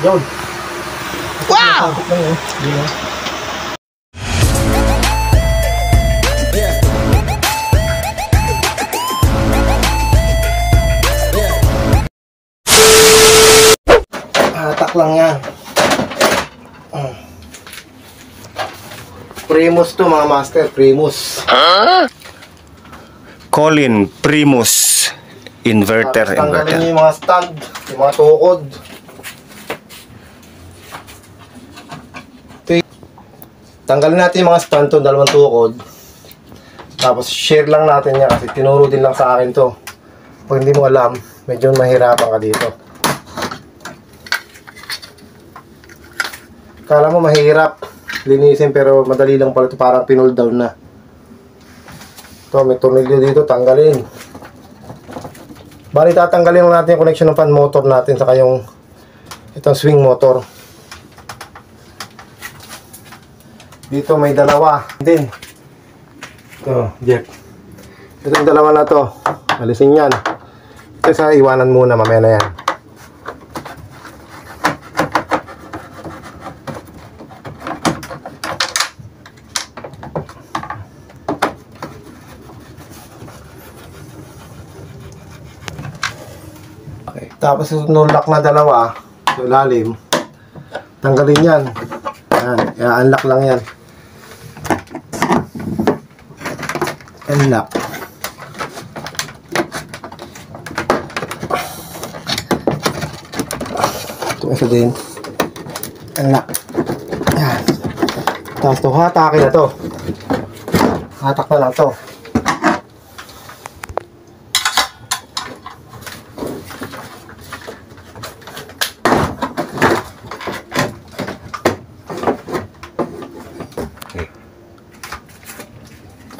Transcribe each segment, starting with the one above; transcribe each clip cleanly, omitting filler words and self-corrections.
Yun. Wow! Hatak lang yan. Primus to mga master, Primus. Colin Primus inverter. Tanggalin nyo yung mga stand, yung mga tukod. Tanggalin natin yung mga stand to, dalawang tukod. Tapos share lang natin yan kasi tinuro din lang sa akin to. Pag hindi mo alam, medyo mahirapan ka dito. Kala mo mahirap linisin pero madali lang pala ito, parang pinull down na. Ito, may tornilyo dito, tanggalin. Bali, tatanggalin lang natin yung connection ng fan motor natin saka yung itong swing motor. Dito may dalawa din. Ito, jack. Itong dalawa na to, alisin yan. Ito sa iwanan muna, mamaya na yan. Okay. Tapos yung lock na dalawa, yung lalim, tanggalin yan. Yan, unlock lang yan. Unlock. Ito isa din. Unlock. Yan. Tapos ito, hatakin na to. Hatak na lang to.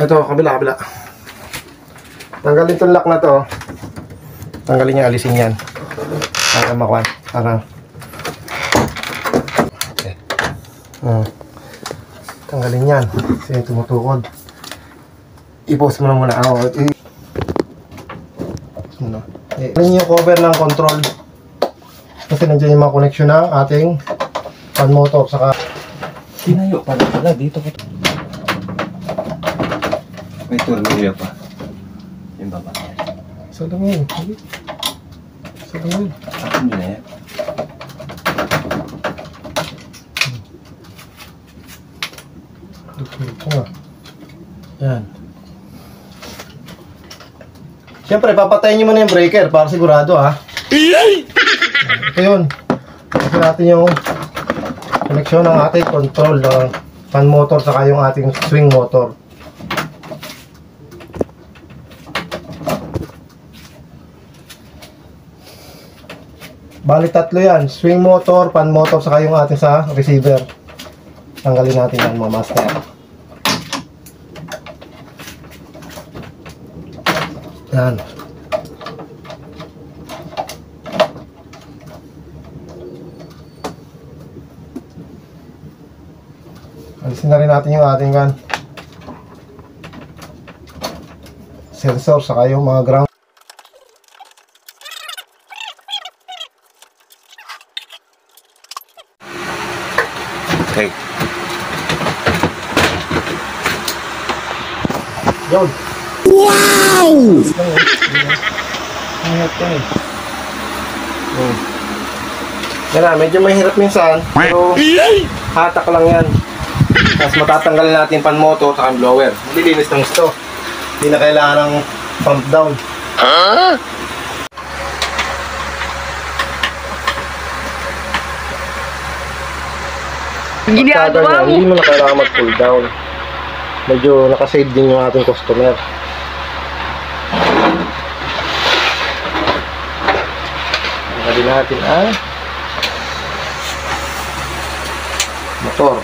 Ito, kabila. Tanggalin itong lock na to. Tanggalin niya, alisin yan. Para makuha. Para. Okay. Tanggalin yan. Kasi tumutukod. I-pause mo na muna. Tanggalin yung cover ng control. Kasi nandiyan yung mga connection ng ating fan motor. Saka Tinayo pala dito ko. May tornilyo pa. Yung baba. isa lang yun. Isa lang yun. Ano na yan? Yan. Siyempre, papatayin nyo muna yung breaker para sigurado ha. Ito yun. Kasi natin yung connection ng ating control ng fan motor saka yung ating swing motor. Bali tatlo yan, swing motor, fan motor, saka yung ating sa receiver. Tanggalin natin yan mga master. Yan. Alisin na rin natin yung ating sensor, saka yung mga ground. Okay. Yun. Wow! Yan na, medyo mahirap minsan, pero hatak lang yan. Tapos matatanggalin natin yung fan motor sa blower. Malilinis ng gusto. Hindi na kailangan ng pump down. Ginagawa mo. Hindi mo na kailangan mag-pull down. Medyo nakasave din yung ating customer. Tanggalin natin ang motor.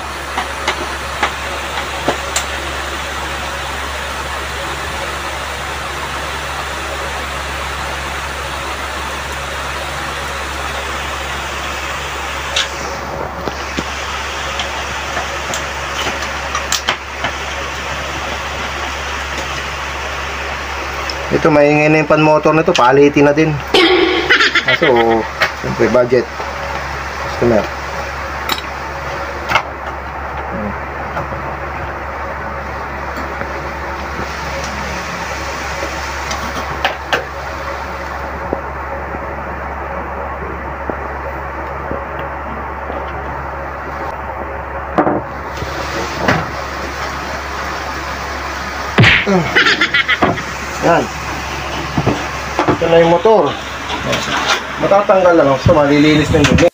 Ito, maingay na yung pan motor nito, palitin na din. Kaso, siyempre budget. customer. Yan. Ito na yung motor. Matatanggal lang. So, malilinis na yung dumi.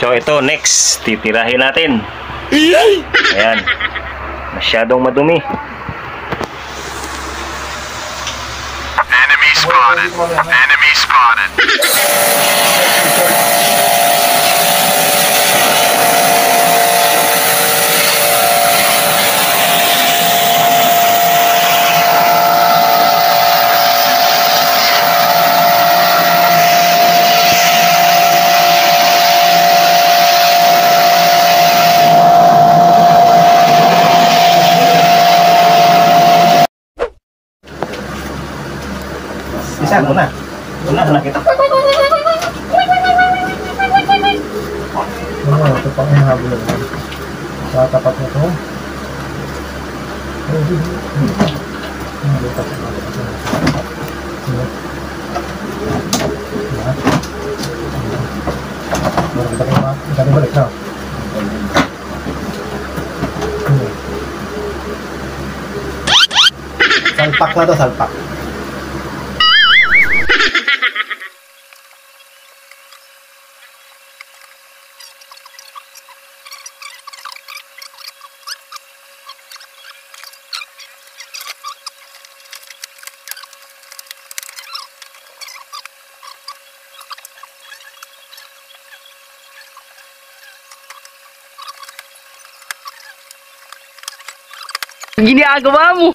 So ito, next, titirahin natin. Ayan. Masyadong madumi. Enemy spotted. Enemy spotted. Isa, muna. Muna kita. Ano, ito pang ihabol naman. Sa tapat na ito. Kita balik na. Salpak na to, salpak. Ginagawa mo.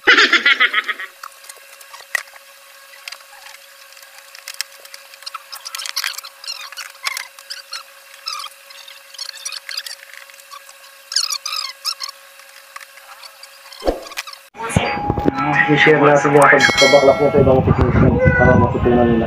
I-share natin yung pagbabaklak niya sa ibang technician para matutunan nila.